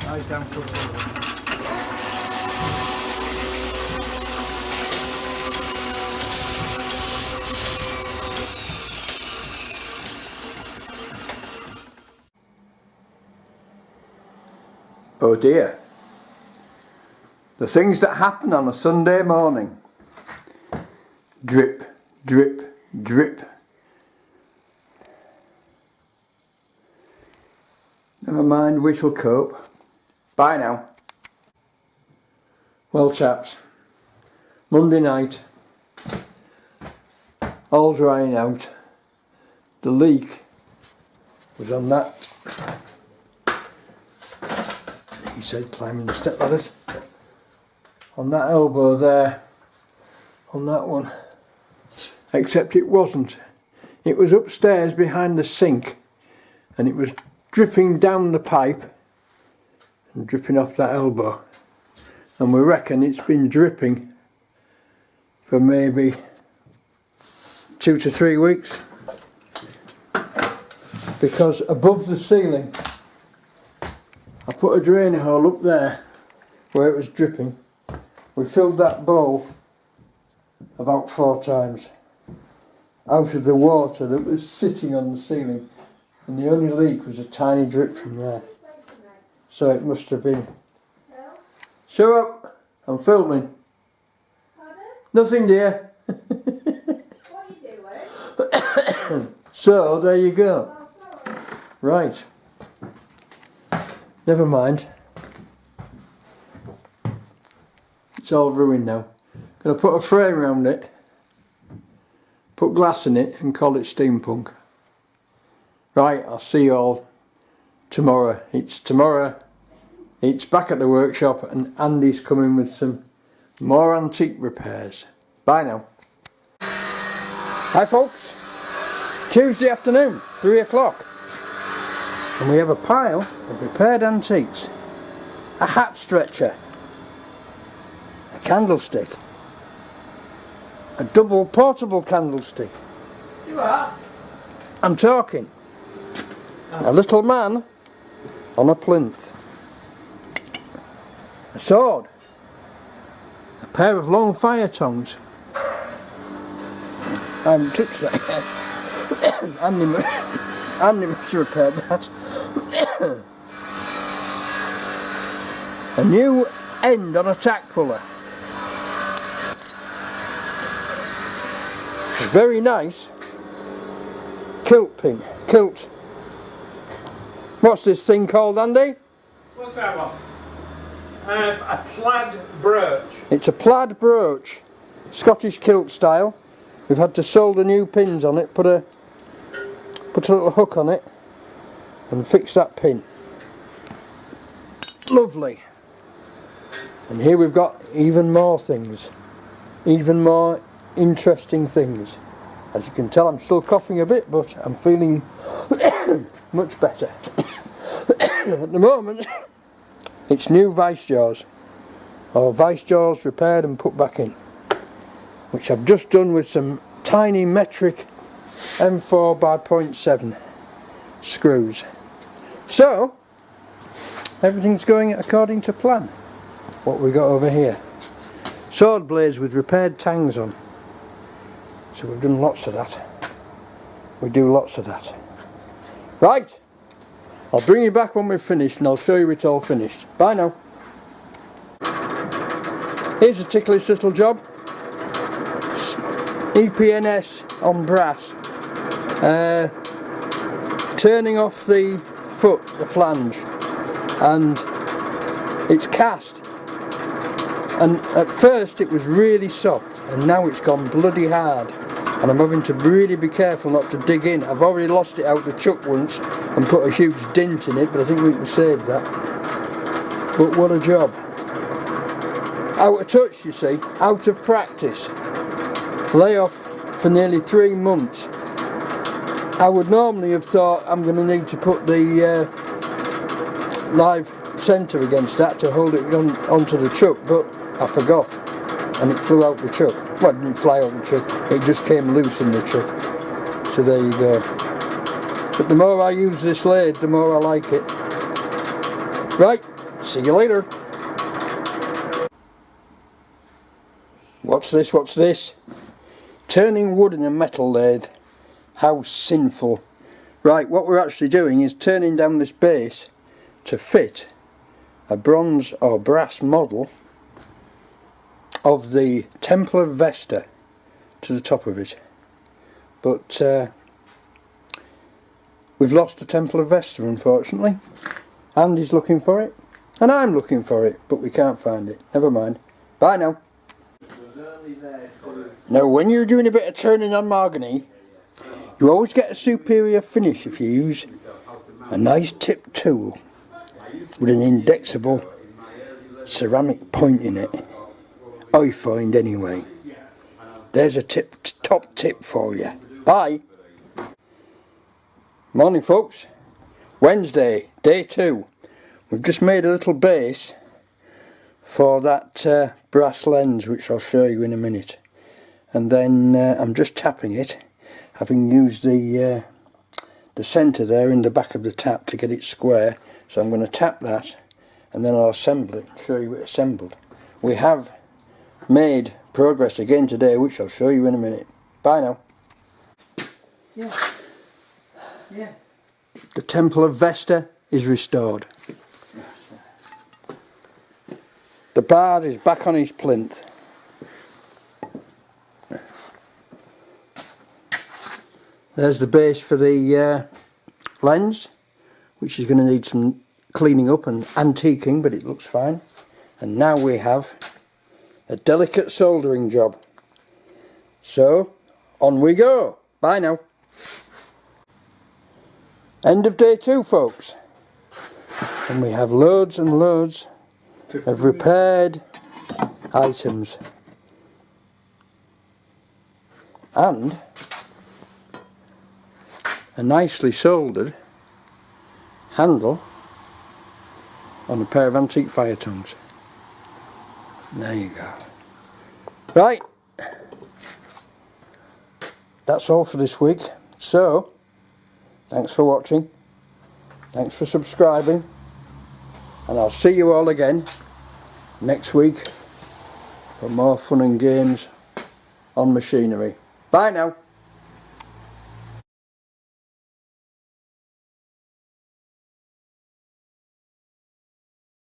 Eyes down for the Oh dear. The things that happen on a Sunday morning. Drip, drip, drip. Never mind, we shall cope. Bye now. Well chaps, Monday night, all drying out. The leak was on that, he said, climbing the step ladders, on that elbow there, on that one, except it wasn't. It was upstairs behind the sink and it was dripping down the pipe and dripping off that elbow, and we reckon it's been dripping for maybe 2 to 3 weeks, because above the ceiling I put a drain hole up there where it was dripping. We filled that bowl about 4 times out of the water that was sitting on the ceiling, and the only leak was a tiny drip from there. So it must have been. Shut up! I'm filming. Pardon? Nothing, dear. What are you doing? So there you go. Oh, sorry. Right. Never mind. It's all ruined now. Gonna put a frame around it, put glass in it and call it steampunk. Right, I'll see you all tomorrow. It's back at the workshop and Andy's coming with some more antique repairs. Bye now. Hi folks, Tuesday afternoon, 3 o'clock. And we have a pile of repaired antiques. A hat stretcher, a candlestick, a double portable candlestick. You are? I'm talking. A little man on a plinth. A sword. A pair of long fire tongs. I haven't touched that yet. Andy must have repaired that. A new end on a tack puller. A very nice kilt pin. Kilt. What's this thing called, Andy? What's that one? A plaid brooch. It's a plaid brooch, Scottish kilt style. We've had to solder new pins on it, put a little hook on it and fix that pin. Lovely. And here we've got even more things, even more interesting things. As you can tell, I'm still coughing a bit, but I'm feeling much better. At the moment, it's new vice jaws, or vice jaws repaired and put back in, which I've just done with some tiny metric M4 by 0.7 screws. So everything's going according to plan. What we got over here, sword blades with repaired tangs on. So we've done lots of that. We do lots of that. Right, I'll bring you back when we've finished and I'll show you it's all finished. Bye now. Here's a ticklish little job. EPNS on brass. Turning off the foot, the flange, and it's cast. And at first it was really soft and now it's gone bloody hard. And I'm having to really be careful not to dig in. I've already lost it out the chuck once and put a huge dent in it, but I think we can save that. But what a job. Out of touch, you see, out of practice. Lay off for nearly 3 months. I would normally have thought I'm going to need to put the live centre against that to hold it onto the chuck, but I forgot and it flew out the chuck. Well, it didn't fly out the chuck, it just came loose in the chuck. So there you go. But the more I use this lathe, the more I like it. Right, See you later. What's this? What's this? Turning wood in a metal lathe. How sinful. Right, what we're actually doing is turning down this base to fit a bronze or brass model of the Temple of Vesta to the top of it. But we've lost the Temple of Vesta, unfortunately. Andy's looking for it, and I'm looking for it, but we can't find it. Never mind. Bye now. Now, when you're doing a bit of turning on mahogany, you always get a superior finish if you use a nice tipped tool with an indexable ceramic point in it. I find anyway. There's a top tip for you. Bye. Morning folks. Wednesday, day 2. We've just made a little base for that brass lens, which I'll show you in a minute. And then I'm just tapping it, having used the centre there in the back of the tap to get it square. So I'm going to tap that and then I'll assemble it and show you it assembled. We have made progress again today, which I'll show you in a minute. Bye now. Yeah. Yeah. The Temple of Vesta is restored. The bard is back on his plinth. There's the base for the lens, which is going to need some cleaning up and antiquing, but it looks fine. And now we have a delicate soldering job. So, on we go. Bye now. End of day 2, folks. And we have loads and loads of repaired items. And a nicely soldered handle on a pair of antique fire tongs. There you go. Right, that's all for this week. So, thanks for watching, thanks for subscribing, and I'll see you all again next week for more fun and games on machinery. Bye now.